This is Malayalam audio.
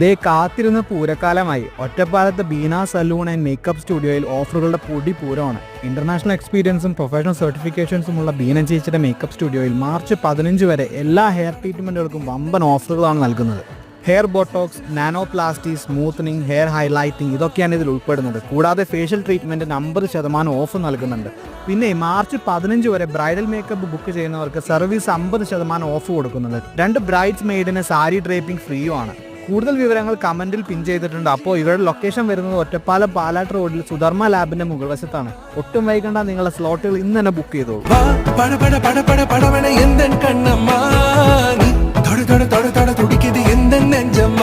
ദേ കാത്തിരുന്ന പൂരക്കാലമായി ഒറ്റപ്പാലത്ത് ബീന സലൂൺ ആൻഡ് മേക്കപ്പ് സ്റ്റുഡിയോയിൽ ഓഫറുകളുടെ പൊടി പൂരമാണ്. ഇന്റർനാഷണൽ എക്സ്പീരിയൻസും പ്രൊഫഷണൽ സർട്ടിഫിക്കേഷൻസുമുള്ള ബീന ചേച്ചിയുടെ മേക്കപ്പ് സ്റ്റുഡിയോയിൽ മാർച്ച് 15 വരെ എല്ലാ ഹെയർ ട്രീറ്റ്മെന്റുകൾക്കും വമ്പൻ ഓഫറുകളാണ് നൽകുന്നത്. Hair botox, nanoplasty, smoothening, hair highlighting ഇതൊക്കെയാണ് ഇതിൽ ഉൾപ്പെടുന്നത്. കൂടാതെ ഫേഷ്യൽ ട്രീറ്റ്മെന്റിന് 50% ഓഫ് നൽകുന്നുണ്ട്. പിന്നെ മാർച്ച് 15 വരെ ബ്രൈഡൽ മേക്കപ്പ് ബുക്ക് ചെയ്യുന്നവർക്ക് സർവീസ് 50% ഓഫ് കൊടുക്കുന്നുണ്ട്. 2 ബ്രൈഡ്സ് മെയ്ഡിന് സാരി ഡ്രേപ്പിംഗ് ഫ്രീയുമാണ്. കൂടുതൽ വിവരങ്ങൾ കമന്റിൽ പിൻ ചെയ്തിട്ടുണ്ട്. അപ്പോൾ ഇവരുടെ ലൊക്കേഷൻ വരുന്നത് ഒറ്റപ്പാലം പാലാട്ട് റോഡിൽ സുധർമ്മ ലാബിന്റെ മുകൾ വശത്താണ്. ഒട്ടും വൈകണ്ട, നിങ്ങളുടെ സ്ലോട്ടുകൾ ഇന്ന് തന്നെ ബുക്ക് ചെയ്തോളൂ. തുടിക്കത് എന്തെന്നമ്മ